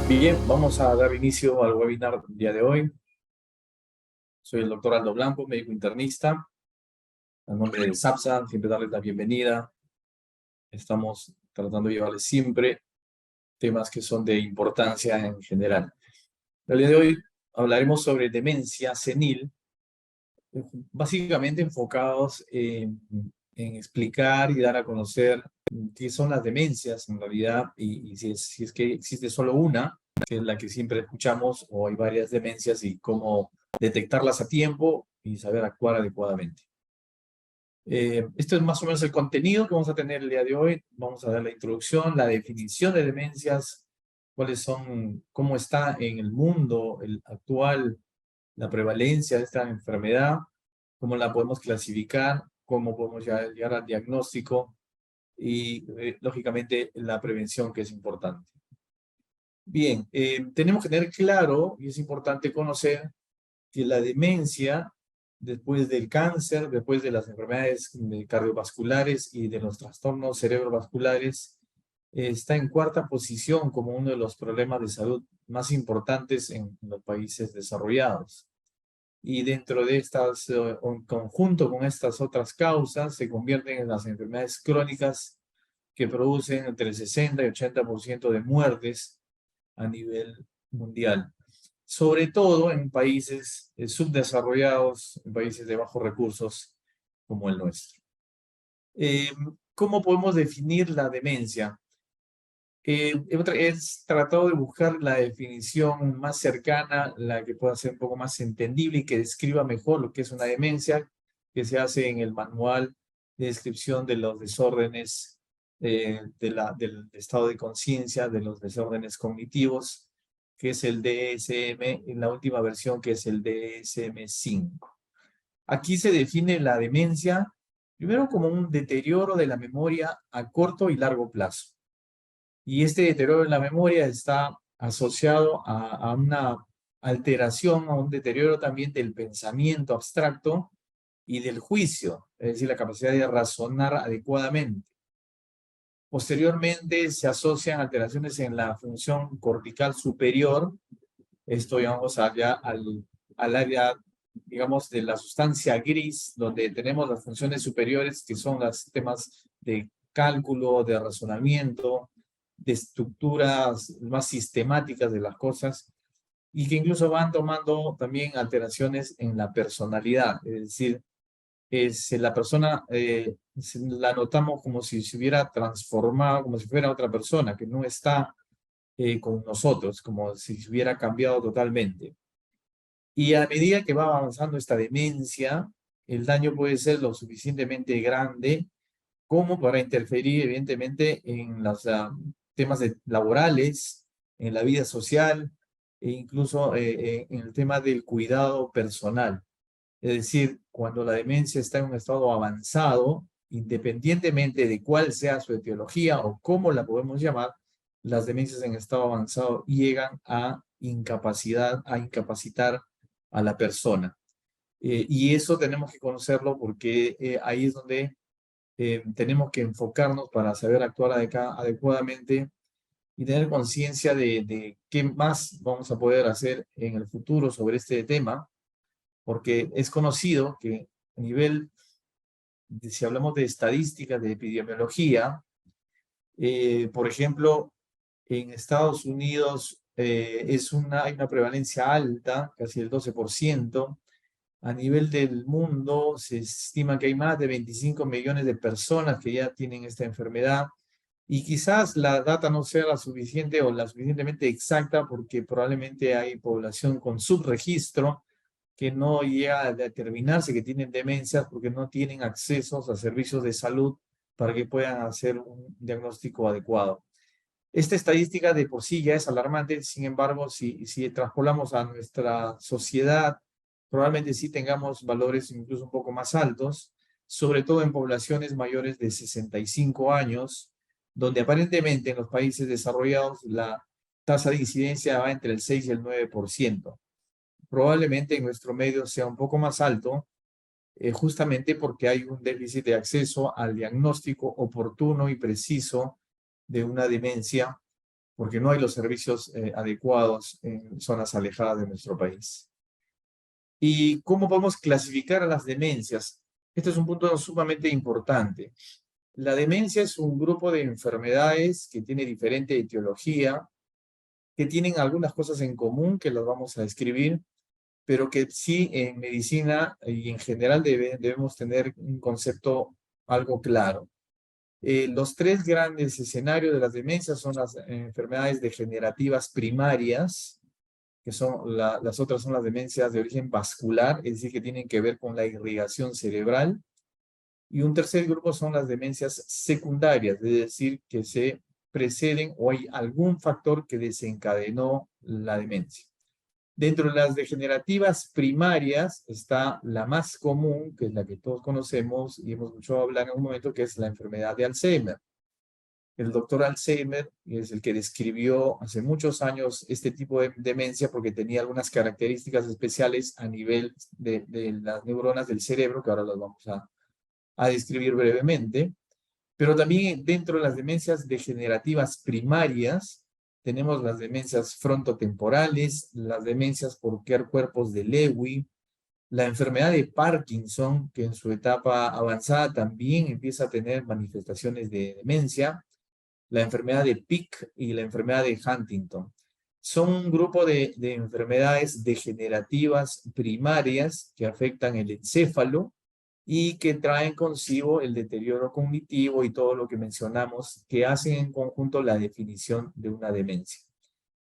Bien, vamos a dar inicio al webinar del día de hoy. Soy el doctor Aldo Blanco, médico internista. A nombre de SAPSA, siempre darles la bienvenida. Estamos tratando de llevarles siempre temas que son de importancia en general. El día de hoy hablaremos sobre demencia senil, básicamente enfocados en explicar y dar a conocer qué son las demencias en realidad y si es que existe solo una, que es la que siempre escuchamos, o hay varias demencias y cómo detectarlas a tiempo y saber actuar adecuadamente. Esto es más o menos el contenido que vamos a tener el día de hoy. Vamos a dar la introducción, la definición de demencias, cuáles son, cómo está en el mundo el actual la prevalencia de esta enfermedad, cómo la podemos clasificar, cómo podemos llegar al diagnóstico y, lógicamente, la prevención, que es importante. Bien, tenemos que tener claro, y es importante conocer, que la demencia, después del cáncer, después de las enfermedades cardiovasculares y de los trastornos cerebrovasculares, está en cuarta posición como uno de los problemas de salud más importantes en los países desarrollados. Y dentro de estas, en conjunto con estas otras causas, se convierten en las enfermedades crónicas que producen entre el 60 y 80% de muertes a nivel mundial. Sobre todo en países subdesarrollados, en países de bajos recursos como el nuestro. ¿Cómo podemos definir la demencia? He tratado de buscar la definición más cercana, la que pueda ser un poco más entendible y que describa mejor lo que es una demencia, que se hace en el manual de descripción de los desórdenes del estado de conciencia, de los desórdenes cognitivos, que es el DSM, en la última versión, que es el DSM-5. Aquí se define la demencia primero como un deterioro de la memoria a corto y largo plazo. Y este deterioro en la memoria está asociado a una alteración, a un deterioro también del pensamiento abstracto y del juicio, es decir, la capacidad de razonar adecuadamente. Posteriormente se asocian alteraciones en la función cortical superior, esto llamamos allá al área, digamos, de la sustancia gris, donde tenemos las funciones superiores, que son los temas de cálculo, de razonamiento, de estructuras más sistemáticas de las cosas, y que incluso van tomando también alteraciones en la personalidad, es decir, la persona la notamos como si se hubiera transformado, como si fuera otra persona, que no está con nosotros, como si se hubiera cambiado totalmente. Y a medida que va avanzando esta demencia, el daño puede ser lo suficientemente grande como para interferir, evidentemente, en los temas laborales, en la vida social, e incluso en el tema del cuidado personal. Es decir, cuando la demencia está en un estado avanzado, independientemente de cuál sea su etiología o cómo la podemos llamar, las demencias en estado avanzado llegan a incapacitar a la persona. Y eso tenemos que conocerlo porque ahí es donde tenemos que enfocarnos para saber actuar adecuadamente y tener conciencia de qué más vamos a poder hacer en el futuro sobre este tema, porque es conocido que a nivel, si hablamos de estadísticas, de epidemiología, por ejemplo, en Estados Unidos hay una prevalencia alta, casi el 12%. A nivel del mundo se estima que hay más de 25 millones de personas que ya tienen esta enfermedad, y quizás la data no sea la suficiente o la suficientemente exacta porque probablemente hay población con subregistro que no llega a determinarse que tienen demencias porque no tienen acceso a servicios de salud para que puedan hacer un diagnóstico adecuado. Esta estadística de por sí ya es alarmante. Sin embargo, si traspolamos a nuestra sociedad, probablemente sí tengamos valores incluso un poco más altos, sobre todo en poblaciones mayores de 65 años, donde aparentemente en los países desarrollados la tasa de incidencia va entre el 6 y el 9%. Probablemente en nuestro medio sea un poco más alto, justamente porque hay un déficit de acceso al diagnóstico oportuno y preciso de una demencia porque no hay los servicios adecuados en zonas alejadas de nuestro país. ¿Y cómo podemos clasificar a las demencias? Este es un punto sumamente importante. La demencia es un grupo de enfermedades que tiene diferente etiología, que tienen algunas cosas en común que las vamos a describir, pero que sí en medicina y en general debemos tener un concepto algo claro. Los tres grandes escenarios de las demencias son las enfermedades degenerativas primarias, que son las otras son las demencias de origen vascular, es decir, que tienen que ver con la irrigación cerebral. Y un tercer grupo son las demencias secundarias, es decir, que se preceden o hay algún factor que desencadenó la demencia. Dentro de las degenerativas primarias está la más común, que es la que todos conocemos y hemos escuchado hablar en un momento, que es la enfermedad de Alzheimer. El doctor Alzheimer es el que describió hace muchos años este tipo de demencia porque tenía algunas características especiales a nivel de las neuronas del cerebro, que ahora las vamos a describir brevemente. Pero también dentro de las demencias degenerativas primarias, tenemos las demencias frontotemporales, las demencias por cuerpos de Lewy, la enfermedad de Parkinson, que en su etapa avanzada también empieza a tener manifestaciones de demencia, la enfermedad de Pick y la enfermedad de Huntington. Son un grupo de enfermedades degenerativas primarias que afectan el encéfalo y que traen consigo el deterioro cognitivo y todo lo que mencionamos, que hacen en conjunto la definición de una demencia.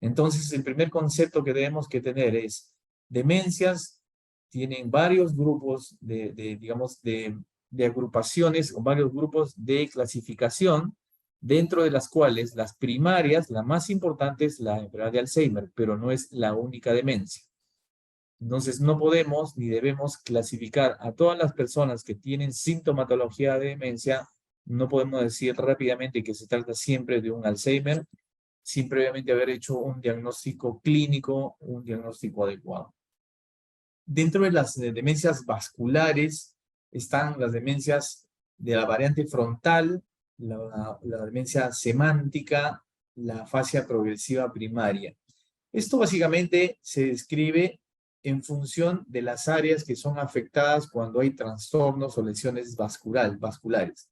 Entonces, el primer concepto que debemos que tener es, demencias tienen varios grupos digamos, de agrupaciones o varios grupos de clasificación, dentro de las cuales las primarias, la más importante es la enfermedad de Alzheimer, pero no es la única demencia. Entonces, no podemos ni debemos clasificar a todas las personas que tienen sintomatología de demencia, no podemos decir rápidamente que se trata siempre de un Alzheimer, sin previamente haber hecho un diagnóstico clínico, un diagnóstico adecuado. Dentro de las demencias vasculares están las demencias de la variante frontal, la demencia semántica, la fascia progresiva primaria. Esto básicamente se describe en función de las áreas que son afectadas cuando hay trastornos o lesiones vasculares.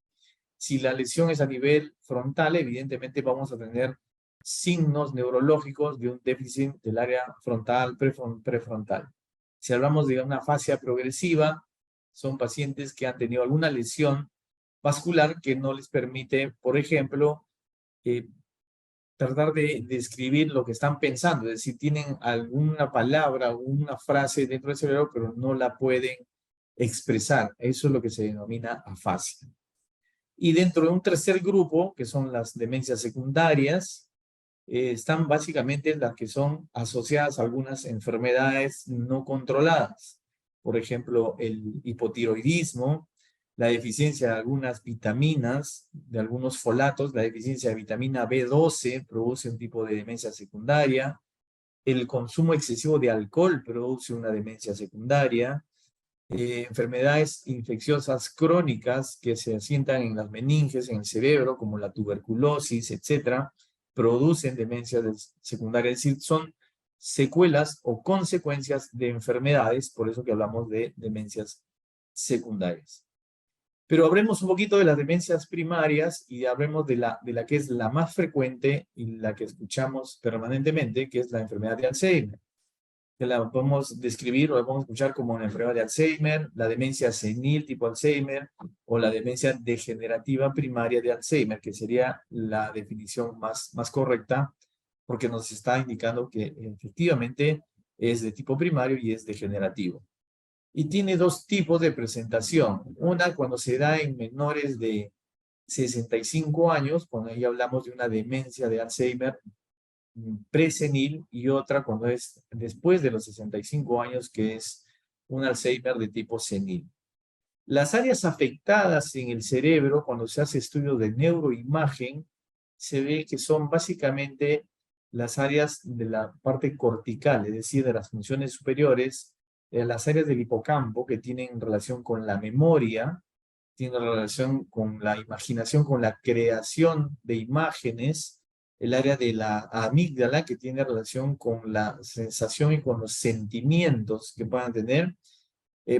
Si la lesión es a nivel frontal, evidentemente vamos a tener signos neurológicos de un déficit del área frontal, prefrontal. Si hablamos de una fascia progresiva, son pacientes que han tenido alguna lesión vascular que no les permite, por ejemplo, tratar de describir lo que están pensando, es decir, tienen alguna palabra o una frase dentro del cerebro, pero no la pueden expresar. Eso es lo que se denomina afasia. Y dentro de un tercer grupo, que son las demencias secundarias, están básicamente las que son asociadas a algunas enfermedades no controladas. Por ejemplo, el hipotiroidismo, la deficiencia de algunas vitaminas, de algunos folatos, la deficiencia de vitamina B12 produce un tipo de demencia secundaria, el consumo excesivo de alcohol produce una demencia secundaria, enfermedades infecciosas crónicas que se asientan en las meninges, en el cerebro, como la tuberculosis, etcétera, producen demencias secundarias, es decir, son secuelas o consecuencias de enfermedades, por eso que hablamos de demencias secundarias. Pero hablemos un poquito de las demencias primarias y hablemos de la que es la más frecuente y la que escuchamos permanentemente, que es la enfermedad de Alzheimer. Que la podemos describir o la podemos escuchar como una enfermedad de Alzheimer, la demencia senil tipo Alzheimer o la demencia degenerativa primaria de Alzheimer, que sería la definición más correcta porque nos está indicando que efectivamente es de tipo primario y es degenerativo. Y tiene dos tipos de presentación. Una cuando se da en menores de 65 años, cuando ahí hablamos de una demencia de Alzheimer presenil, y otra cuando es después de los 65 años, que es un Alzheimer de tipo senil. Las áreas afectadas en el cerebro, cuando se hace estudio de neuroimagen, se ve que son básicamente las áreas de la parte cortical, es decir, de las funciones superiores, las áreas del hipocampo que tienen relación con la memoria, tienen relación con la imaginación, con la creación de imágenes, el área de la amígdala, que tiene relación con la sensación y con los sentimientos que puedan tener.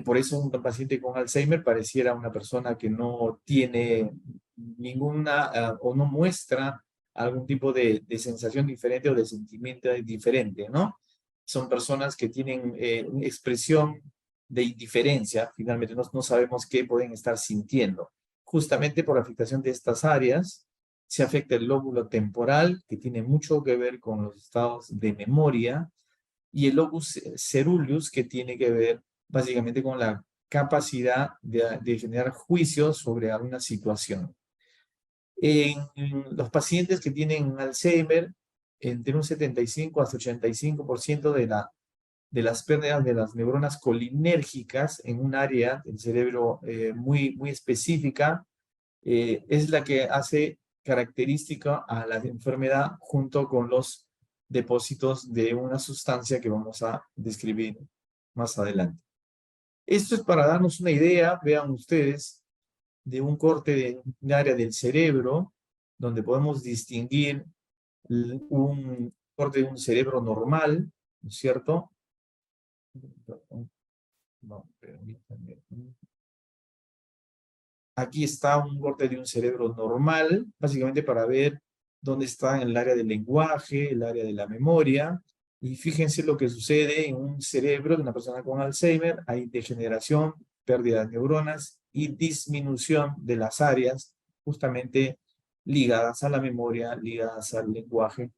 Por eso un paciente con Alzheimer pareciera una persona que no tiene ninguna o no muestra algún tipo de sensación diferente o de sentimiento diferente, ¿no? Son personas que tienen una expresión de indiferencia, finalmente no sabemos qué pueden estar sintiendo. Justamente por la afectación de estas áreas, se afecta el lóbulo temporal, que tiene mucho que ver con los estados de memoria, y el locus ceruleus, que tiene que ver básicamente con la capacidad de generar juicios sobre alguna situación. En los pacientes que tienen Alzheimer, entre un 75 hasta 85% de las pérdidas de las neuronas colinérgicas en un área del cerebro muy específica es la que hace característica a la enfermedad junto con los depósitos de una sustancia que vamos a describir más adelante. Esto es para darnos una idea, vean ustedes, de un corte de un área del cerebro donde podemos distinguir un corte de un cerebro normal, ¿no es cierto? No, permítanme. Aquí está un corte de un cerebro normal, básicamente para ver dónde está en el área del lenguaje, el área de la memoria. Y fíjense lo que sucede en un cerebro de una persona con Alzheimer. Hay degeneración, pérdida de neuronas y disminución de las áreas justamente ligadas a la memoria, ligadas al lenguaje.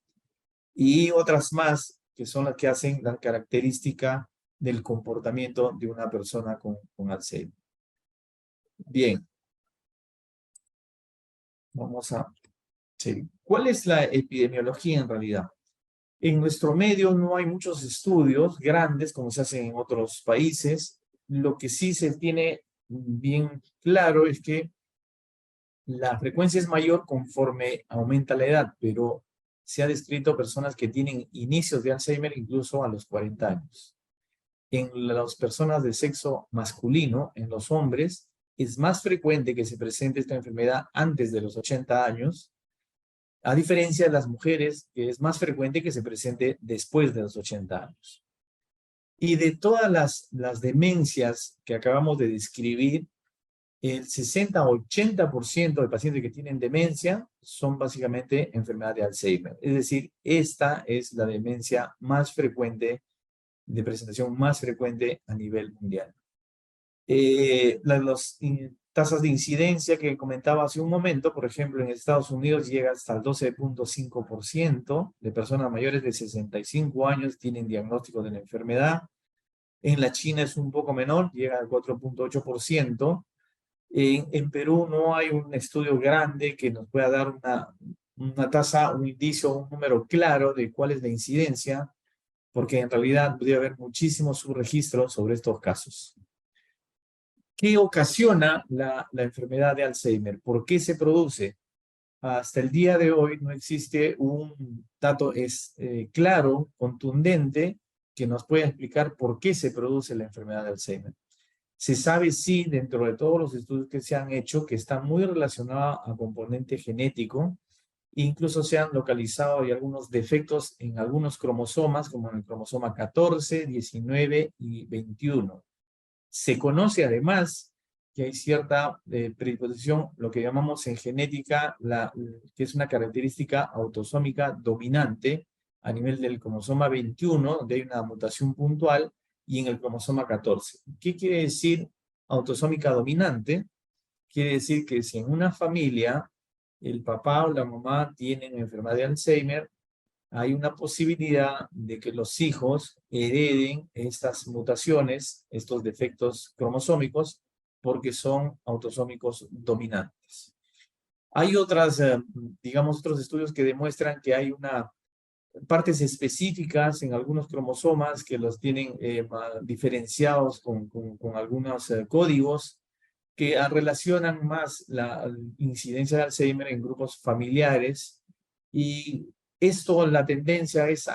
Y otras más que son las que hacen la característica del comportamiento de una persona con Alzheimer. Bien. Vamos a seguir. ¿Cuál es la epidemiología en realidad? En nuestro medio no hay muchos estudios grandes como se hacen en otros países. Lo que sí se tiene bien claro es que la frecuencia es mayor conforme aumenta la edad, pero se ha descrito personas que tienen inicios de Alzheimer incluso a los 40 años. En las personas de sexo masculino, en los hombres, es más frecuente que se presente esta enfermedad antes de los 80 años, a diferencia de las mujeres, que es más frecuente que se presente después de los 80 años. Y de todas las demencias que acabamos de describir, el 60-80% de pacientes que tienen demencia son básicamente enfermedad de Alzheimer. Es decir, esta es la demencia más frecuente, de presentación más frecuente a nivel mundial. Las tasas de incidencia que comentaba hace un momento, por ejemplo, en Estados Unidos llega hasta el 12.5% de personas mayores de 65 años tienen diagnóstico de la enfermedad. En la China es un poco menor, llega al 4.8%. En Perú no hay un estudio grande que nos pueda dar una tasa, un indicio, un número claro de cuál es la incidencia, porque en realidad podría haber muchísimos subregistros sobre estos casos. ¿Qué ocasiona la enfermedad de Alzheimer? ¿Por qué se produce? Hasta el día de hoy no existe un dato claro, contundente, que nos pueda explicar por qué se produce la enfermedad de Alzheimer. Se sabe sí, dentro de todos los estudios que se han hecho, que está muy relacionada a componente genético. Incluso se han localizado algunos defectos en algunos cromosomas, como en el cromosoma 14, 19 y 21. Se conoce además que hay cierta predisposición, lo que llamamos en genética, que es una característica autosómica dominante a nivel del cromosoma 21, donde hay una mutación puntual, y en el cromosoma 14. ¿Qué quiere decir autosómica dominante? Quiere decir que si en una familia el papá o la mamá tienen enfermedad de Alzheimer, hay una posibilidad de que los hijos hereden estas mutaciones, estos defectos cromosómicos, porque son autosómicos dominantes. Hay otras, digamos, otros estudios que demuestran que hay partes específicas en algunos cromosomas que los tienen diferenciados con algunos códigos que relacionan más la incidencia de Alzheimer en grupos familiares, y esto, la tendencia es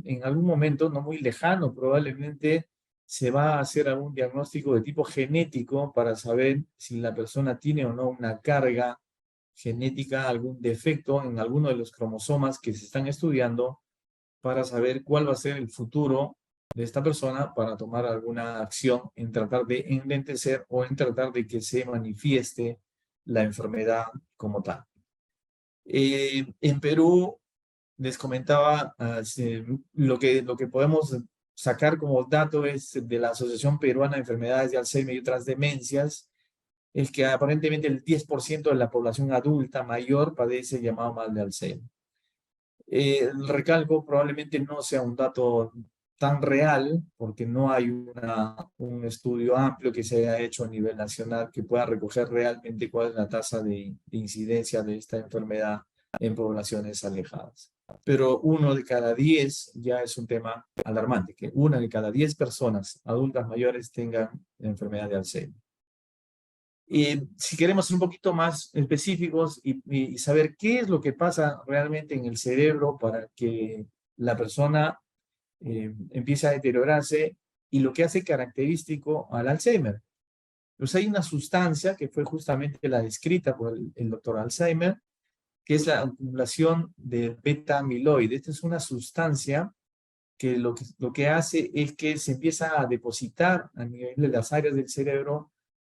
en algún momento, no muy lejano, probablemente se va a hacer algún diagnóstico de tipo genético para saber si la persona tiene o no una carga genética, algún defecto en alguno de los cromosomas que se están estudiando para saber cuál va a ser el futuro de esta persona para tomar alguna acción en tratar de enlentecer o en tratar de que se manifieste la enfermedad como tal. En Perú, les comentaba, lo que podemos sacar como dato es de la Asociación Peruana de Enfermedades de Alzheimer y otras demencias, es que aparentemente el 10% de la población adulta mayor padece llamado mal de Alzheimer. El recalco probablemente no sea un dato tan real, porque no hay un estudio amplio que se haya hecho a nivel nacional que pueda recoger realmente cuál es la tasa de incidencia de esta enfermedad en poblaciones alejadas. Pero 1 de cada 10 ya es un tema alarmante, que 1 de cada 10 personas adultas mayores tengan enfermedad de Alzheimer. Y si queremos ser un poquito más específicos y saber qué es lo que pasa realmente en el cerebro para que la persona empiece a deteriorarse y lo que hace característico al Alzheimer. Pues hay una sustancia que fue justamente la descrita por el doctor Alzheimer, que es la acumulación de beta-amiloide. Esta es una sustancia que lo que hace es que se empieza a depositar a nivel de las áreas del cerebro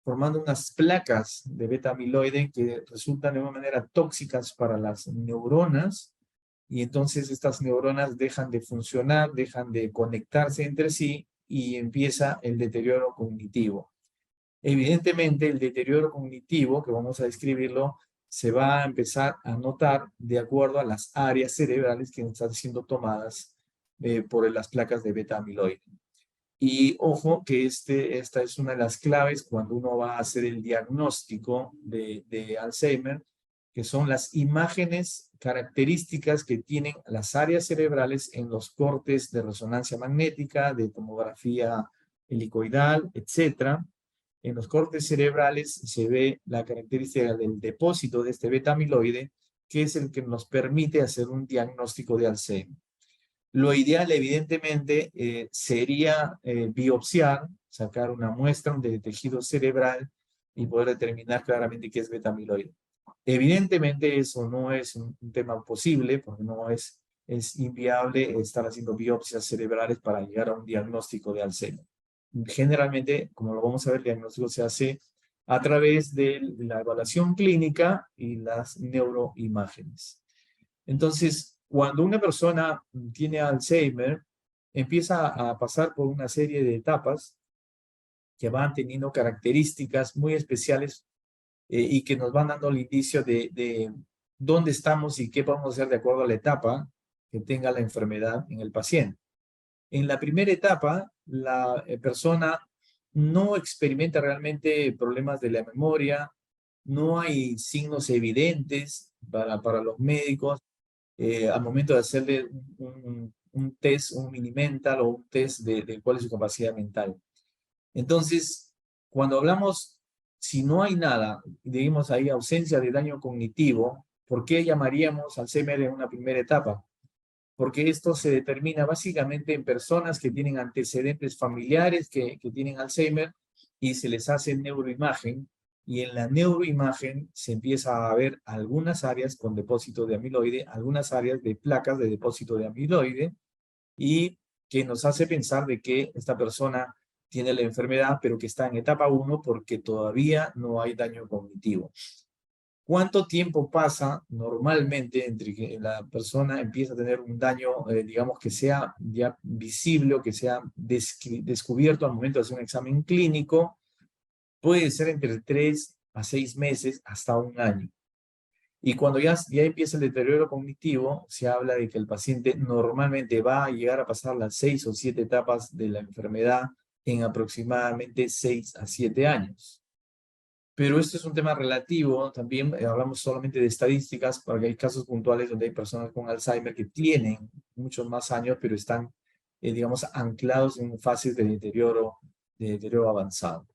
formando unas placas de beta-amiloide que resultan de una manera tóxicas para las neuronas, y entonces estas neuronas dejan de funcionar, dejan de conectarse entre sí y empieza el deterioro cognitivo. Evidentemente, el deterioro cognitivo, que vamos a describirlo, se va a empezar a notar de acuerdo a las áreas cerebrales que están siendo tomadas por las placas de beta-amiloide. Y ojo que esta es una de las claves cuando uno va a hacer el diagnóstico de Alzheimer, que son las imágenes características que tienen las áreas cerebrales en los cortes de resonancia magnética, de tomografía helicoidal, etc. En los cortes cerebrales se ve la característica del depósito de este beta-amiloide, que es el que nos permite hacer un diagnóstico de Alzheimer. Lo ideal, evidentemente, sería biopsiar, sacar una muestra de tejido cerebral y poder determinar claramente qué es beta-amiloide. Evidentemente, eso no es un tema posible, porque no es inviable estar haciendo biopsias cerebrales para llegar a un diagnóstico de Alzheimer. Generalmente, como lo vamos a ver, el diagnóstico se hace a través de la evaluación clínica y las neuroimágenes. Entonces, cuando una persona tiene Alzheimer, empieza a pasar por una serie de etapas que van teniendo características muy especiales y que nos van dando el indicio de dónde estamos y qué podemos hacer de acuerdo a la etapa que tenga la enfermedad en el paciente. En la primera etapa, la persona no experimenta realmente problemas de la memoria, no hay signos evidentes para los médicos al momento de hacerle un test, un mini mental o un test de cuál es su capacidad mental. Entonces, cuando hablamos, si no hay nada, digamos ahí ausencia de daño cognitivo, ¿por qué llamaríamos Alzheimer en una primera etapa? Porque esto se determina básicamente en personas que tienen antecedentes familiares que tienen Alzheimer y se les hace neuroimagen, y en la neuroimagen se empieza a ver algunas áreas con depósito de amiloide, algunas áreas de placas de depósito de amiloide, y que nos hace pensar de que esta persona tiene la enfermedad, pero que está en etapa 1 porque todavía no hay daño cognitivo. ¿Cuánto tiempo pasa normalmente entre que la persona empieza a tener un daño, digamos, que sea ya visible o que sea descubierto al momento de hacer un examen clínico? Puede ser entre 3 a 6 meses hasta un año. Y cuando ya empieza el deterioro cognitivo, se habla de que el paciente normalmente va a llegar a pasar las 6 o 7 etapas de la enfermedad en aproximadamente 6 a 7 años. Pero esto es un tema relativo, también hablamos solamente de estadísticas, porque hay casos puntuales donde hay personas con Alzheimer que tienen muchos más años, pero están, digamos, anclados en fases de deterioro avanzado.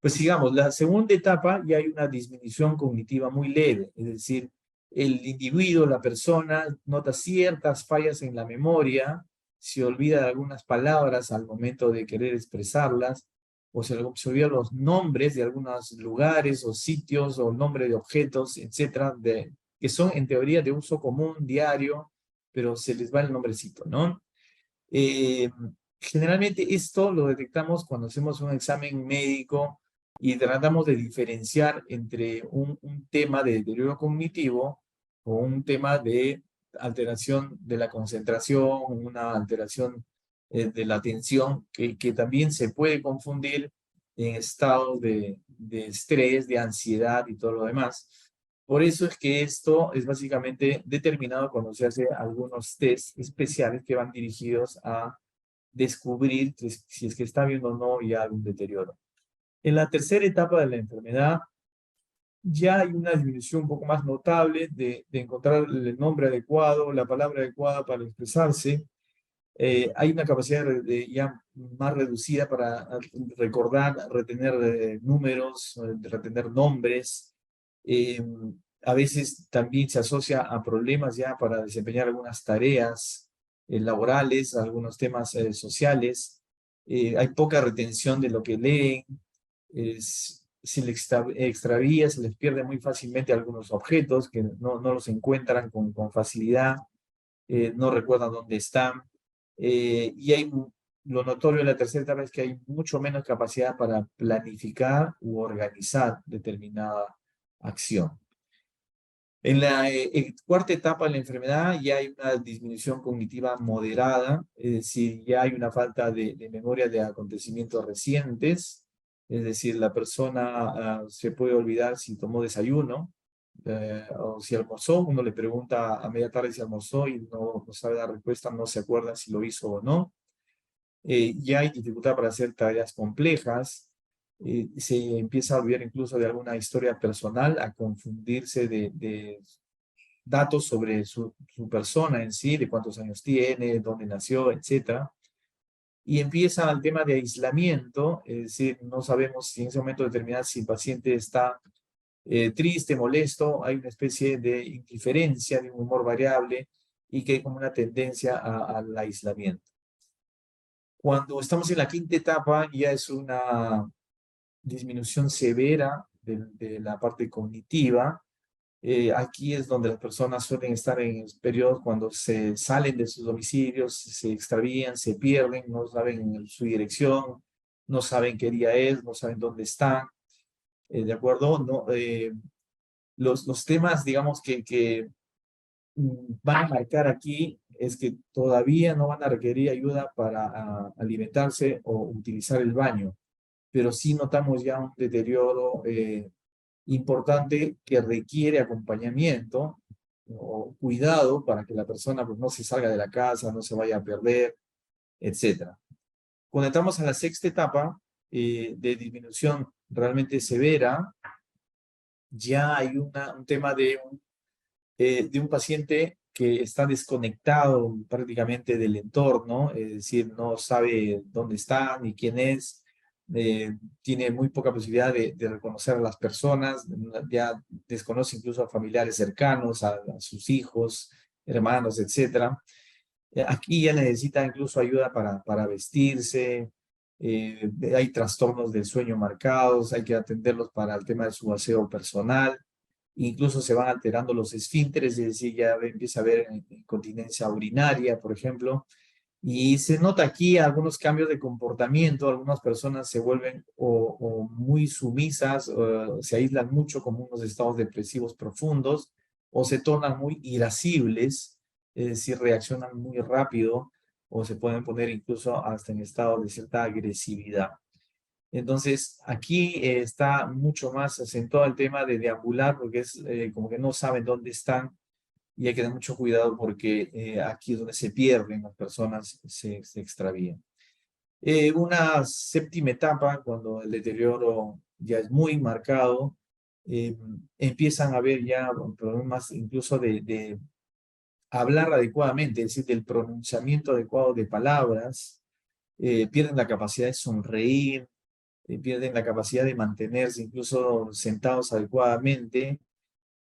Pues sigamos, la segunda etapa ya hay una disminución cognitiva muy leve, es decir, el individuo, la persona, nota ciertas fallas en la memoria, se olvida de algunas palabras al momento de querer expresarlas, o se olvidan los nombres de algunos lugares o sitios o nombres de objetos, etcétera, que son en teoría de uso común, diario, pero se les va el nombrecito, ¿no? Eh, Generalmente esto lo detectamos cuando hacemos un examen médico y tratamos de diferenciar entre un tema de deterioro cognitivo o un tema de alteración de la concentración, una alteración de la atención, que también se puede confundir en estados de estrés, de ansiedad y todo lo demás. Por eso es que esto es básicamente determinado cuando se hace algunos test especiales que van dirigidos a descubrir si es que está habiendo o no ya algún deterioro. En la tercera etapa de la enfermedad ya hay una disminución un poco más notable de encontrar el nombre adecuado, la palabra adecuada para expresarse. Hay una capacidad ya más reducida para recordar, retener números, retener nombres. Eh, a veces también se asocia a problemas ya para desempeñar algunas tareas laborales, algunos temas sociales. Hay poca retención de lo que leen. Se les extravía, se les pierde muy fácilmente algunos objetos que no los encuentran con facilidad, no recuerdan dónde están. Y lo notorio de la tercera etapa es que hay mucho menos capacidad para planificar u organizar determinada acción. En la cuarta etapa de la enfermedad ya hay una disminución cognitiva moderada, es decir, ya hay una falta de memoria de acontecimientos recientes, es decir, la persona se puede olvidar si tomó desayuno o si almorzó. Uno le pregunta a media tarde si almorzó y no sabe dar respuesta, no se acuerda si lo hizo o no. Ya hay dificultad para hacer tareas complejas. Se empieza a olvidar incluso de alguna historia personal, a confundirse de datos sobre su persona en sí, de cuántos años tiene, dónde nació, etcétera. Y empieza el tema de aislamiento, es decir, no sabemos si en ese momento determinado si el paciente está triste, molesto, hay una especie de indiferencia, de un humor variable y que hay como una tendencia al aislamiento. Cuando estamos en la quinta etapa ya es una disminución severa de la parte cognitiva. Aquí es donde las personas suelen estar en periodos cuando se salen de sus domicilios, se extravían, se pierden, no saben su dirección, no saben qué día es, no saben dónde están, ¿de acuerdo? No, los temas, digamos, que van a marcar aquí es que todavía no van a requerir ayuda para alimentarse o utilizar el baño, pero sí notamos ya un deterioro importante que requiere acompañamiento o cuidado para que la persona pues, no se salga de la casa, no se vaya a perder, etcétera. Cuando entramos a la sexta etapa de disminución realmente severa, ya hay un tema de un paciente que está desconectado prácticamente del entorno, es decir, no sabe dónde está ni quién es, tiene muy poca posibilidad de reconocer a las personas, ya desconoce incluso a familiares cercanos, a sus hijos, hermanos, etc. Aquí ya necesita incluso ayuda para vestirse, hay trastornos del sueño marcados, hay que atenderlos para el tema de su aseo personal. Incluso se van alterando los esfínteres, es decir, ya empieza a haber incontinencia urinaria, por ejemplo, y se nota aquí algunos cambios de comportamiento. Algunas personas se vuelven o muy sumisas, o se aíslan mucho como unos estados depresivos profundos, o se tornan muy irascibles, es decir, reaccionan muy rápido, o se pueden poner incluso hasta en estado de cierta agresividad. Entonces, aquí está mucho más acentuado el tema de deambular, porque es como que no saben dónde están y hay que tener mucho cuidado porque aquí es donde se pierden las personas, se extravían. Una séptima etapa, cuando el deterioro ya es muy marcado, empiezan a haber ya problemas incluso de hablar adecuadamente, es decir, del pronunciamiento adecuado de palabras, pierden la capacidad de sonreír, pierden la capacidad de mantenerse incluso sentados adecuadamente,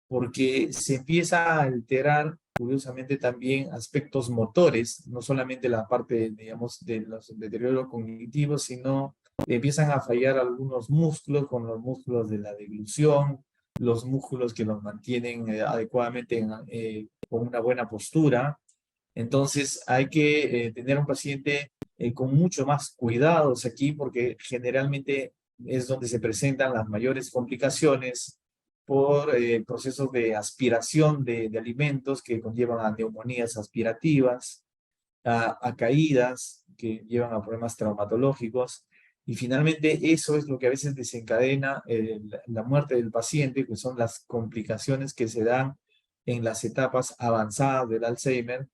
porque se empieza a alterar, curiosamente, también aspectos motores, no solamente la parte, digamos, de los deterioros cognitivos, sino empiezan a fallar algunos músculos, con los músculos de la deglución, los músculos que los mantienen adecuadamente con una buena postura. Entonces hay que tener un paciente con mucho más cuidados aquí, porque generalmente es donde se presentan las mayores complicaciones por procesos de aspiración de alimentos que conllevan a neumonías aspirativas, a caídas que llevan a problemas traumatológicos. Y finalmente eso es lo que a veces desencadena la muerte del paciente, que son las complicaciones que se dan en las etapas avanzadas del Alzheimer,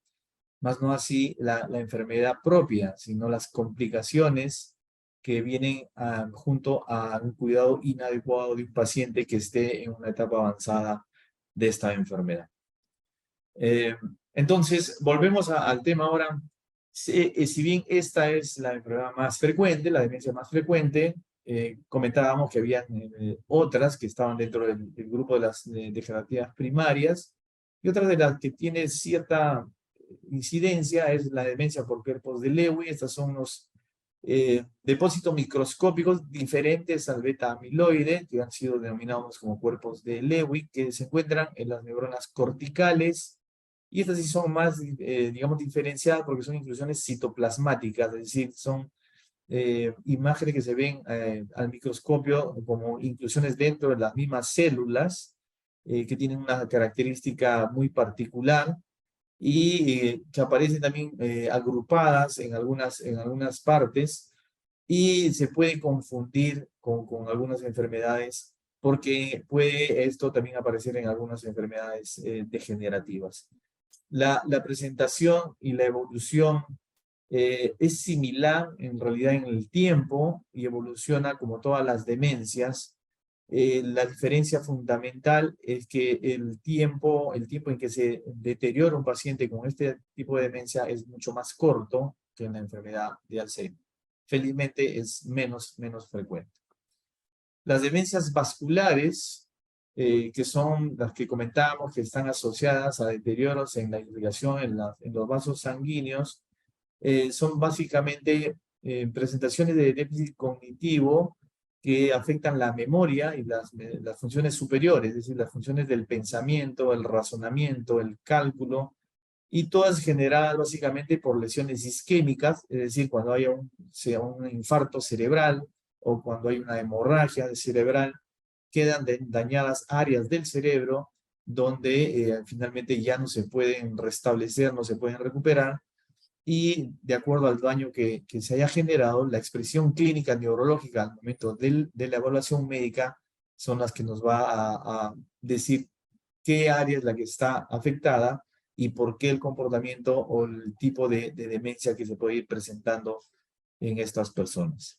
más no así la enfermedad propia, sino las complicaciones que vienen junto a un cuidado inadecuado de un paciente que esté en una etapa avanzada de esta enfermedad. Entonces, volvemos al tema ahora. Si bien esta es la enfermedad más frecuente, la demencia más frecuente, comentábamos que había otras que estaban dentro del grupo de las degenerativas primarias, y otra de las que tiene cierta incidencia es la demencia por cuerpos de Lewy. Estas son unos depósitos microscópicos diferentes al beta amiloide, que han sido denominados como cuerpos de Lewy, que se encuentran en las neuronas corticales, y estas sí son más, digamos, diferenciadas porque son inclusiones citoplasmáticas, es decir, son imágenes que se ven al microscopio como inclusiones dentro de las mismas células, que tienen una característica muy particular, y que aparecen también agrupadas en algunas partes, y se puede confundir con algunas enfermedades, porque puede esto también aparecer en algunas enfermedades degenerativas. La presentación y la evolución es similar en realidad en el tiempo, y evoluciona como todas las demencias. La diferencia fundamental es que el tiempo en que se deteriora un paciente con este tipo de demencia es mucho más corto que en la enfermedad de Alzheimer. Felizmente es menos frecuente. Las demencias vasculares, que son las que comentábamos, que están asociadas a deterioros en la irrigación en los vasos sanguíneos, son básicamente presentaciones de déficit cognitivo que afectan la memoria y las funciones superiores, es decir, las funciones del pensamiento, el razonamiento, el cálculo, y todas generadas básicamente por lesiones isquémicas, es decir, cuando haya sea un infarto cerebral o cuando hay una hemorragia cerebral, quedan dañadas áreas del cerebro donde finalmente ya no se pueden restablecer, no se pueden recuperar, y de acuerdo al daño que se haya generado, la expresión clínica neurológica al momento de la evaluación médica son las que nos va a decir qué área es la que está afectada y por qué el comportamiento o el tipo de demencia que se puede ir presentando en estas personas.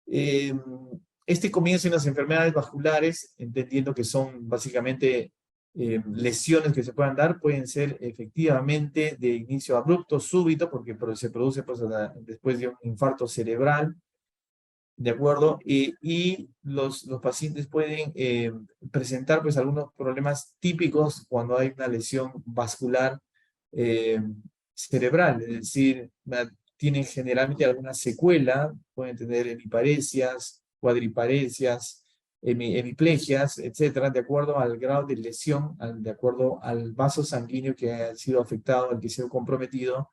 Este comienzo en las enfermedades vasculares, entendiendo que son básicamente lesiones que se puedan dar, pueden ser efectivamente de inicio abrupto, súbito, porque se produce pues, después de un infarto cerebral, ¿de acuerdo? Y los pacientes pueden presentar pues algunos problemas típicos cuando hay una lesión vascular eh, cerebral, es decir, tienen generalmente alguna secuela, pueden tener hemiparesias, cuadriparesias, hemiplegias, etcétera, de acuerdo al grado de lesión, de acuerdo al vaso sanguíneo que ha sido afectado, al que ha sido comprometido,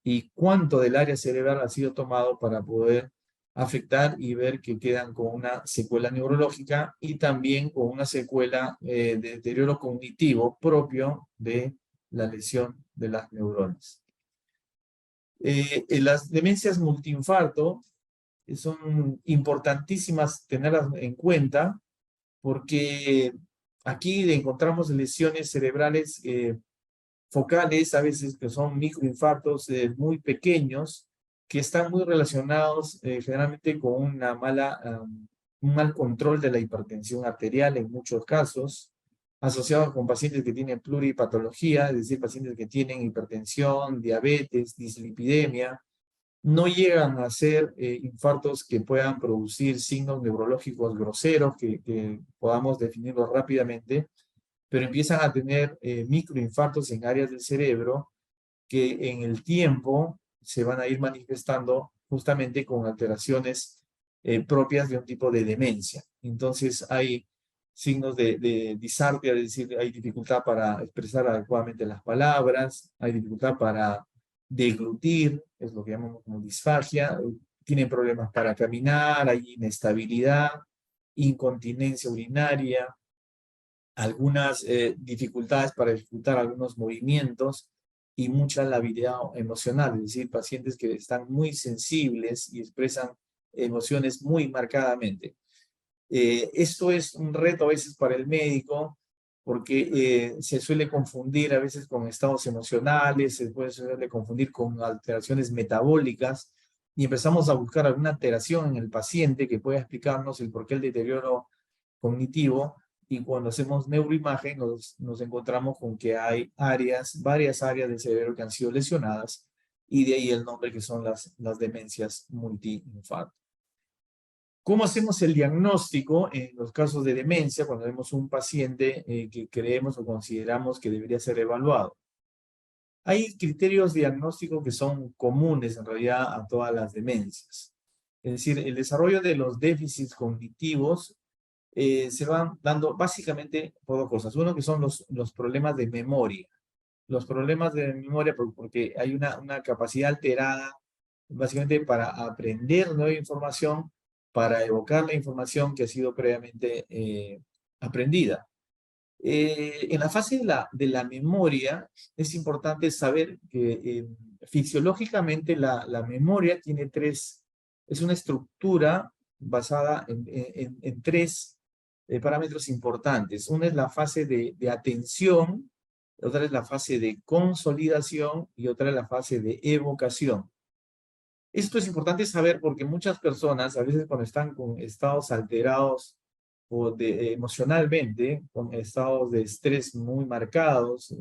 y cuánto del área cerebral ha sido tomado para poder afectar y ver que quedan con una secuela neurológica y también con una secuela de deterioro cognitivo propio de la lesión de las neuronas. Las demencias multiinfarto son importantísimas tenerlas en cuenta, porque aquí encontramos lesiones cerebrales focales, a veces que son microinfartos muy pequeños, que están muy relacionados generalmente con un mal control de la hipertensión arterial en muchos casos, asociados con pacientes que tienen pluripatología, es decir, pacientes que tienen hipertensión, diabetes, dislipidemia. No llegan a ser infartos que puedan producir signos neurológicos groseros, que podamos definirlos rápidamente, pero empiezan a tener microinfartos en áreas del cerebro que en el tiempo se van a ir manifestando justamente con alteraciones propias de un tipo de demencia. Entonces hay signos de disartria, es decir, hay dificultad para expresar adecuadamente las palabras, hay dificultad para deglutir, es lo que llamamos como disfagia, tienen problemas para caminar, hay inestabilidad, incontinencia urinaria, algunas dificultades para ejecutar algunos movimientos y mucha labilidad emocional, es decir, pacientes que están muy sensibles y expresan emociones muy marcadamente. Esto es un reto a veces para el médico porque se suele confundir a veces con estados emocionales, suele confundir con alteraciones metabólicas y empezamos a buscar alguna alteración en el paciente que pueda explicarnos el porqué el deterioro cognitivo, y cuando hacemos neuroimagen nos encontramos con que hay varias áreas del cerebro que han sido lesionadas, y de ahí el nombre que son las demencias multiinfarto. ¿Cómo hacemos el diagnóstico en los casos de demencia cuando vemos un paciente que creemos o consideramos que debería ser evaluado? Hay criterios diagnósticos que son comunes en realidad a todas las demencias. Es decir, el desarrollo de los déficits cognitivos se van dando básicamente por dos cosas. Uno, que son los problemas de memoria. Los problemas de memoria porque hay una capacidad alterada básicamente para aprender nueva información, para evocar la información que ha sido previamente aprendida. En la fase de la memoria es importante saber que fisiológicamente la memoria tiene es una estructura basada en tres parámetros importantes. Una es la fase de atención, otra es la fase de consolidación y otra es la fase de evocación. Esto es importante saber porque muchas personas, a veces cuando están con estados alterados o emocionalmente, con estados de estrés muy marcados,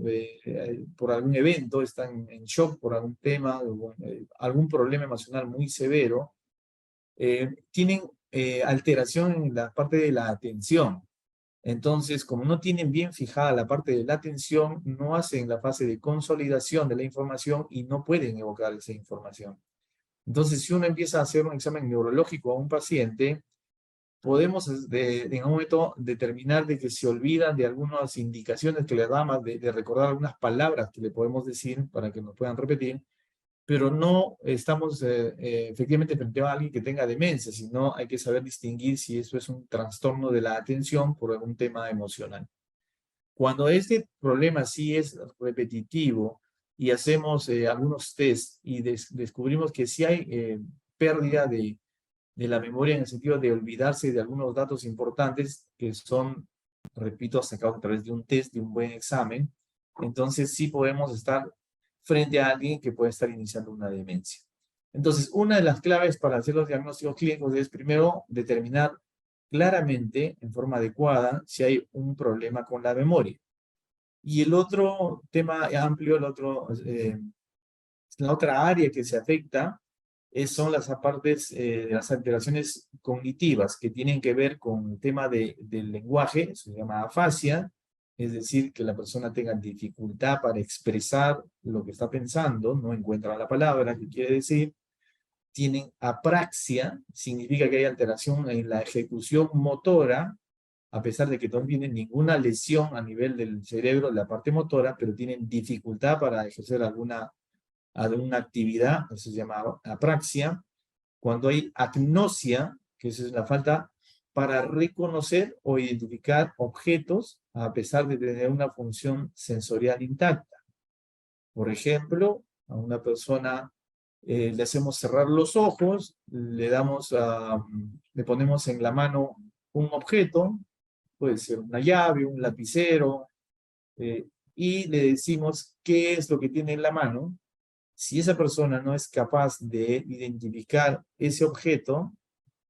por algún evento, están en shock por algún tema, algún problema emocional muy severo, tienen alteración en la parte de la atención. Entonces, como no tienen bien fijada la parte de la atención, no hacen la fase de consolidación de la información y no pueden evocar esa información. Entonces, si uno empieza a hacer un examen neurológico a un paciente, podemos en un momento determinar de que se olvidan de algunas indicaciones que le damos, de recordar algunas palabras que le podemos decir para que nos puedan repetir, pero no estamos efectivamente frente a alguien que tenga demencia, sino hay que saber distinguir si eso es un trastorno de la atención por algún tema emocional. Cuando este problema sí es repetitivo y hacemos algunos tests y descubrimos que sí hay pérdida de la memoria en el sentido de olvidarse de algunos datos importantes que son, repito, sacados a través de un test, de un buen examen, entonces sí podemos estar frente a alguien que puede estar iniciando una demencia. Entonces, una de las claves para hacer los diagnósticos clínicos es primero determinar claramente, en forma adecuada, si hay un problema con la memoria. Y el otro tema amplio, la otra área que se afecta son las partes de las alteraciones cognitivas que tienen que ver con el tema del lenguaje, se llama afasia, es decir, que la persona tenga dificultad para expresar lo que está pensando, no encuentra la palabra que quiere decir. Tienen apraxia, significa que hay alteración en la ejecución motora, a pesar de que no tienen ninguna lesión a nivel del cerebro, de la parte motora, pero tienen dificultad para ejercer alguna actividad, eso se llama apraxia. Cuando hay agnosia, que es la falta para reconocer o identificar objetos a pesar de tener una función sensorial intacta. Por ejemplo, a una persona le hacemos cerrar los ojos, le ponemos en la mano un objeto, puede ser una llave, un lapicero, y le decimos qué es lo que tiene en la mano. Si esa persona no es capaz de identificar ese objeto,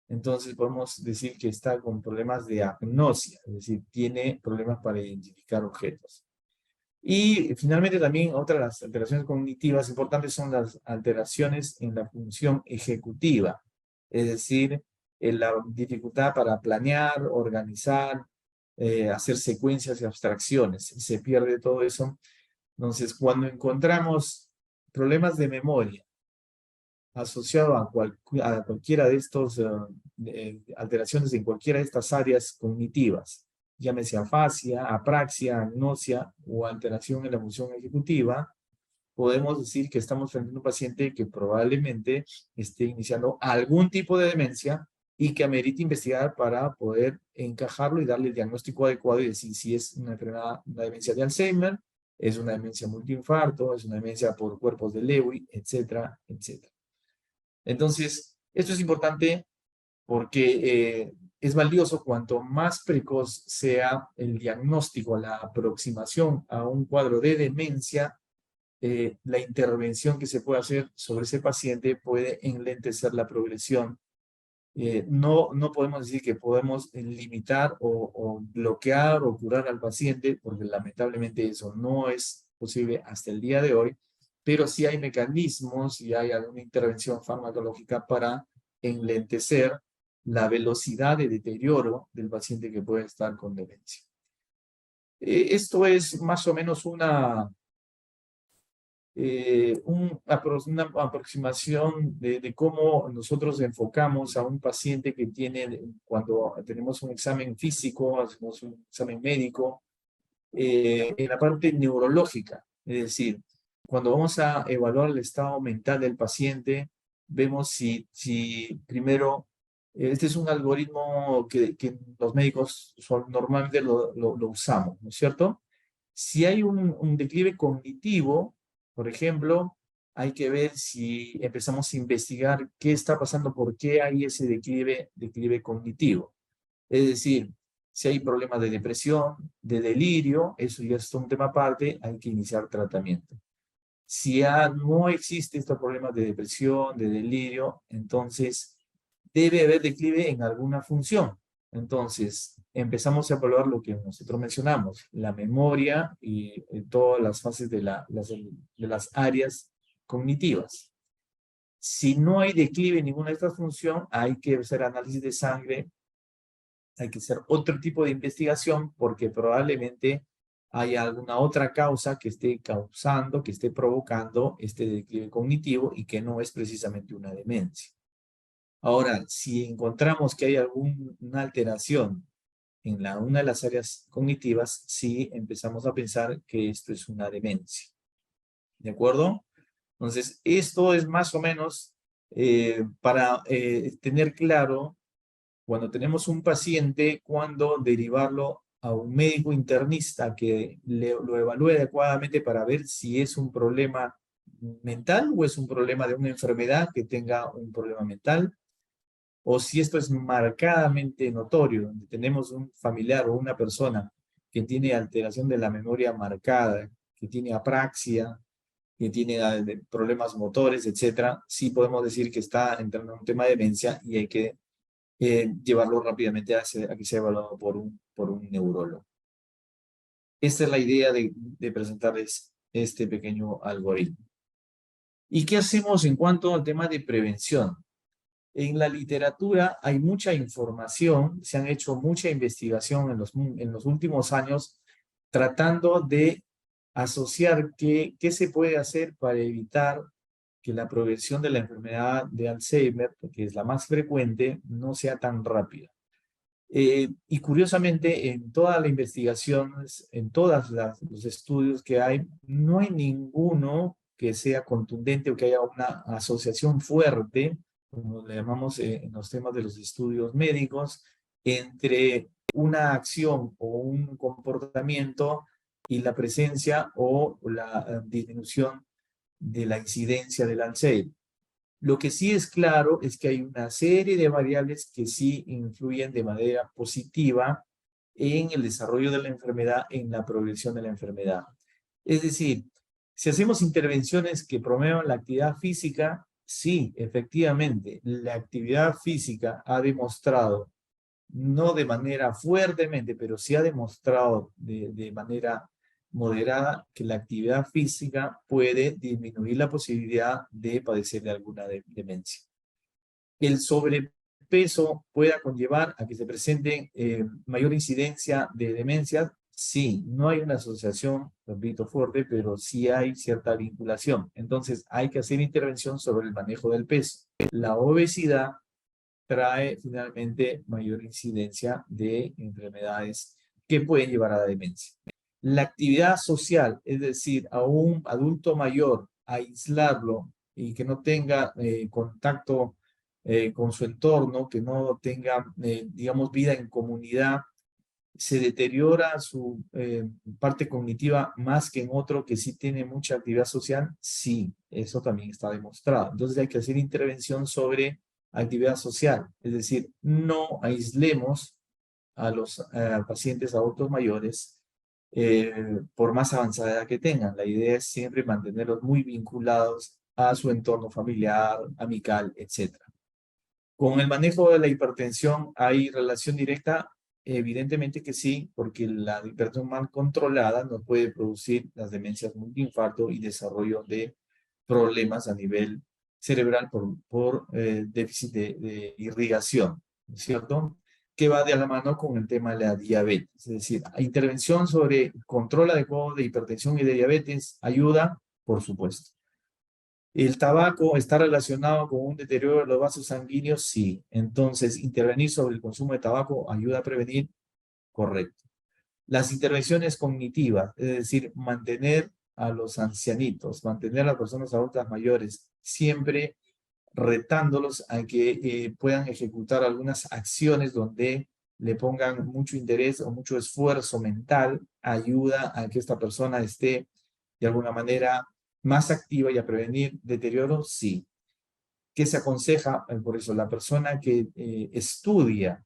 entonces podemos decir que está con problemas de agnosia, es decir, tiene problemas para identificar objetos. Y finalmente también otra de las alteraciones cognitivas importantes son las alteraciones en la función ejecutiva, es decir, en la dificultad para planear, organizar, hacer secuencias y abstracciones. Se pierde todo eso. Entonces, cuando encontramos problemas de memoria, asociado a cualquiera de estos alteraciones en cualquiera de estas áreas cognitivas, llámese afasia, apraxia, agnosia o alteración en la función ejecutiva, podemos decir que estamos frente a un paciente que probablemente esté iniciando algún tipo de demencia y que amerite investigar para poder encajarlo y darle el diagnóstico adecuado y decir si es una enfermedad, una demencia de Alzheimer, es una demencia multiinfarto, es una demencia por cuerpos de Lewy, etcétera, etcétera. Entonces, esto es importante porque es valioso cuanto más precoz sea el diagnóstico, la aproximación a un cuadro de demencia, la intervención que se puede hacer sobre ese paciente puede enlentecer la progresión. No podemos decir que podemos limitar o bloquear o curar al paciente, porque lamentablemente eso no es posible hasta el día de hoy, pero sí hay mecanismos y hay alguna intervención farmacológica para enlentecer la velocidad de deterioro del paciente que puede estar con demencia. Esto es más o menos una aproximación de cómo nosotros enfocamos a un paciente que tiene, cuando tenemos un examen físico, hacemos un examen médico, en la parte neurológica. Es decir, cuando vamos a evaluar el estado mental del paciente, vemos si primero, este es un algoritmo que los médicos normalmente lo usamos, ¿no es cierto? Si hay un declive cognitivo, por ejemplo, hay que ver si empezamos a investigar qué está pasando, por qué hay ese declive cognitivo. Es decir, si hay problemas de depresión, de delirio, eso ya es un tema aparte, hay que iniciar tratamiento. Si no existe estos problemas de depresión, de delirio, entonces debe haber declive en alguna función. Entonces, empezamos a evaluar lo que nosotros mencionamos, la memoria y todas las fases de las áreas cognitivas. Si no hay declive en ninguna de estas funciones, hay que hacer análisis de sangre, hay que hacer otro tipo de investigación porque probablemente hay alguna otra causa que esté causando, que esté provocando este declive cognitivo y que no es precisamente una demencia. Ahora, si encontramos que hay alguna alteración en una de las áreas cognitivas, sí empezamos a pensar que esto es una demencia. ¿De acuerdo? Entonces, esto es más o menos para tener claro cuando tenemos un paciente, cuando derivarlo a un médico internista que lo evalúe adecuadamente para ver si es un problema mental o es un problema de una enfermedad que tenga un problema mental, o si esto es marcadamente notorio, donde tenemos un familiar o una persona que tiene alteración de la memoria marcada, que tiene apraxia, que tiene problemas motores, etcétera, sí podemos decir que está entrando en un tema de demencia y hay que llevarlo rápidamente a que sea evaluado por un neurólogo. Esta es la idea de presentarles este pequeño algoritmo. ¿Y qué hacemos en cuanto al tema de prevención? En la literatura hay mucha información, se han hecho mucha investigación en los últimos años tratando de asociar qué se puede hacer para evitar que la progresión de la enfermedad de Alzheimer, que es la más frecuente, no sea tan rápida. Y curiosamente, en toda la investigación, en todos los estudios que hay, no hay ninguno que sea contundente o que haya una asociación fuerte, como le llamamos en los temas de los estudios médicos, entre una acción o un comportamiento y la presencia o la disminución de la incidencia del Alzheimer. Lo que sí es claro es que hay una serie de variables que sí influyen de manera positiva en el desarrollo de la enfermedad, en la progresión de la enfermedad. Es decir, si hacemos intervenciones que promuevan la actividad física, sí, efectivamente, la actividad física ha demostrado, no de manera fuertemente, pero sí ha demostrado de manera moderada que la actividad física puede disminuir la posibilidad de padecer de alguna demencia. El sobrepeso pueda conllevar a que se presente mayor incidencia de demencias, Sí, no hay una asociación, repito, fuerte, pero sí hay cierta vinculación. Entonces, hay que hacer intervención sobre el manejo del peso. La obesidad trae finalmente mayor incidencia de enfermedades que pueden llevar a la demencia. La actividad social, es decir, a un adulto mayor, aislarlo y que no tenga contacto con su entorno, que no tenga, digamos, vida en comunidad, se deteriora su parte cognitiva más que en otro que sí tiene mucha actividad social. Sí, eso también está demostrado. Entonces hay que hacer intervención sobre actividad social, es decir, no aislemos a los pacientes adultos mayores por más avanzada edad que tengan. La idea es siempre mantenerlos muy vinculados a su entorno familiar, amical, etcétera. Con el manejo de la hipertensión, ¿hay relación directa? Evidentemente que sí, porque la hipertensión mal controlada nos puede producir las demencias multiinfarto y desarrollo de problemas a nivel cerebral por déficit de irrigación, ¿no es cierto? Que va de la mano con el tema de la diabetes. Es decir, intervención sobre control adecuado de hipertensión y de diabetes ayuda, por supuesto. ¿El tabaco está relacionado con un deterioro de los vasos sanguíneos? Sí. Entonces, intervenir sobre el consumo de tabaco ayuda a prevenir, correcto. Las intervenciones cognitivas, es decir, mantener a los ancianitos, mantener a las personas adultas mayores, siempre retándolos a que puedan ejecutar algunas acciones donde le pongan mucho interés o mucho esfuerzo mental, ayuda a que esta persona esté de alguna manera más activa y a prevenir deterioro, sí. ¿Qué se aconseja? Por eso, la persona que estudia,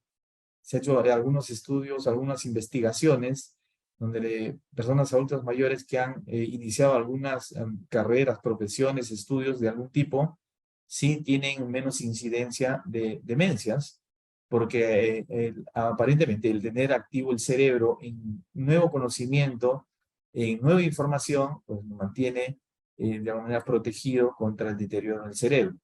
se ha hecho algunos estudios, algunas investigaciones, donde personas adultas mayores que han iniciado algunas carreras, profesiones, estudios de algún tipo, sí tienen menos incidencia de demencias, porque aparentemente el tener activo el cerebro en nuevo conocimiento, en nueva información, pues nos mantiene de alguna manera protegido contra el deterioro del cerebro.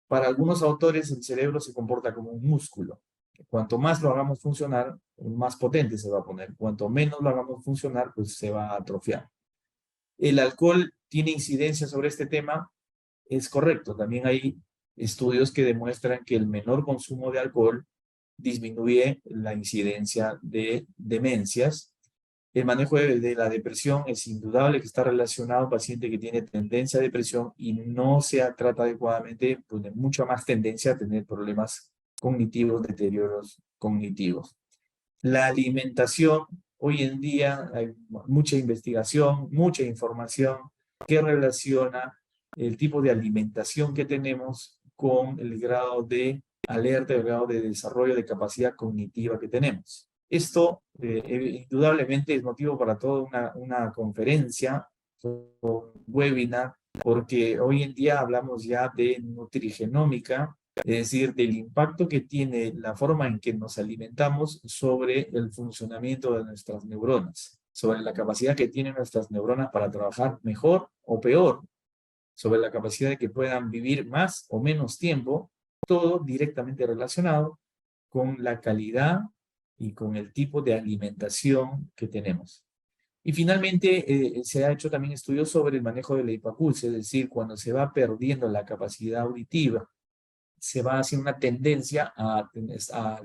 Para algunos autores, el cerebro se comporta como un músculo. Cuanto más lo hagamos funcionar, más potente se va a poner. Cuanto menos lo hagamos funcionar, pues se va a atrofiar. ¿El alcohol tiene incidencia sobre este tema? Es correcto. También hay estudios que demuestran que el menor consumo de alcohol disminuye la incidencia de demencias. El manejo de la depresión es indudable que está relacionado a un paciente que tiene tendencia a depresión y no se trata adecuadamente, pues de mucha más tendencia a tener problemas cognitivos, deterioros cognitivos. La alimentación, hoy en día hay mucha investigación, mucha información que relaciona el tipo de alimentación que tenemos con el grado de alerta, el grado de desarrollo de capacidad cognitiva que tenemos. Esto indudablemente es motivo para toda una conferencia, un webinar, porque hoy en día hablamos ya de nutrigenómica, es decir, del impacto que tiene la forma en que nos alimentamos sobre el funcionamiento de nuestras neuronas, sobre la capacidad que tienen nuestras neuronas para trabajar mejor o peor, sobre la capacidad de que puedan vivir más o menos tiempo, todo directamente relacionado con la calidad y con el tipo de alimentación que tenemos. Y finalmente, se ha hecho también estudios sobre el manejo de la hipacusia, es decir, cuando se va perdiendo la capacidad auditiva, se va haciendo una tendencia a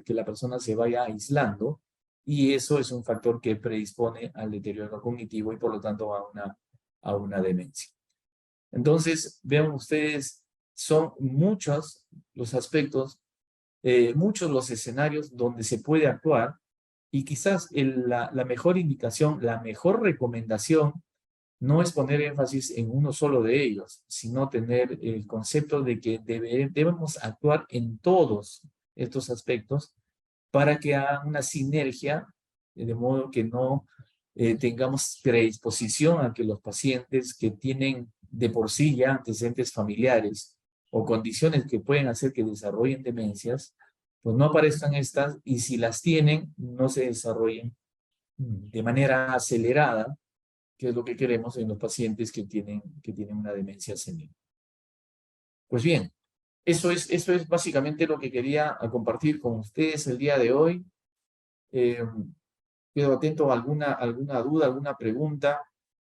que la persona se vaya aislando y eso es un factor que predispone al deterioro cognitivo y por lo tanto a una demencia. Entonces, vean ustedes, son muchos los aspectos, muchos los escenarios donde se puede actuar y quizás la mejor indicación, la mejor recomendación no es poner énfasis en uno solo de ellos, sino tener el concepto de que debemos actuar en todos estos aspectos para que haga una sinergia, de modo que no tengamos predisposición a que los pacientes que tienen de por sí ya antecedentes familiares o condiciones que pueden hacer que desarrollen demencias, pues no aparezcan estas y si las tienen, no se desarrollen de manera acelerada, que es lo que queremos en los pacientes que tienen una demencia senil. Pues bien, eso es básicamente lo que quería compartir con ustedes el día de hoy. quedo atento a alguna duda, alguna pregunta,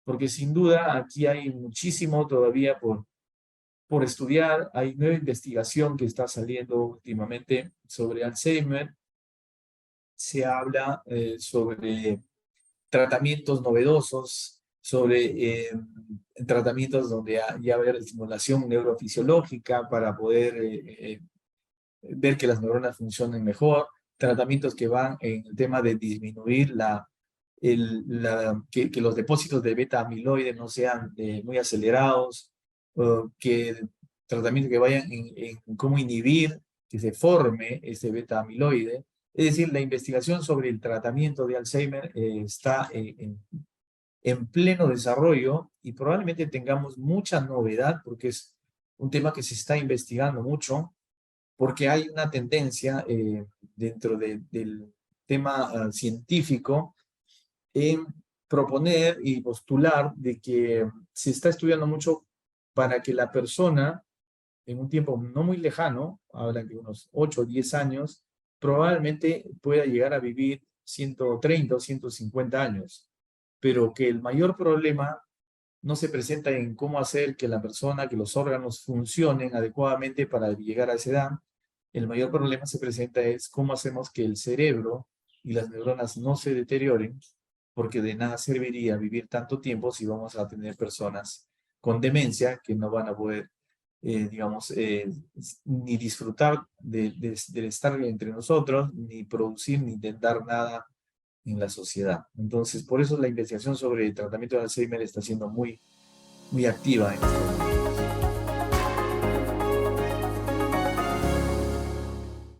porque sin duda aquí hay muchísimo todavía por estudiar. Hay nueva investigación que está saliendo últimamente sobre Alzheimer. Se habla sobre tratamientos novedosos, sobre tratamientos donde ya va a haber estimulación neurofisiológica para poder ver que las neuronas funcionen mejor, tratamientos que van en el tema de disminuir que los depósitos de beta amiloide no sean muy acelerados, que tratamientos que vayan en cómo inhibir que se forme ese beta amiloide. Es decir, la investigación sobre el tratamiento de Alzheimer está en pleno desarrollo y probablemente tengamos mucha novedad porque es un tema que se está investigando mucho, porque hay una tendencia dentro del tema científico en proponer y postular de que se está estudiando mucho para que la persona, en un tiempo no muy lejano, hablan de unos 8 o 10 años, probablemente pueda llegar a vivir 130 o 150 años, pero que el mayor problema no se presenta en cómo hacer que la persona, que los órganos funcionen adecuadamente para llegar a esa edad. El mayor problema se presenta es cómo hacemos que el cerebro y las neuronas no se deterioren, porque de nada serviría vivir tanto tiempo si vamos a tener personas con demencia que no van a poder, digamos, ni disfrutar de estar entre nosotros, ni producir, ni intentar nada en la sociedad. Entonces, por eso la investigación sobre el tratamiento de Alzheimer está siendo muy activa en estos momentos.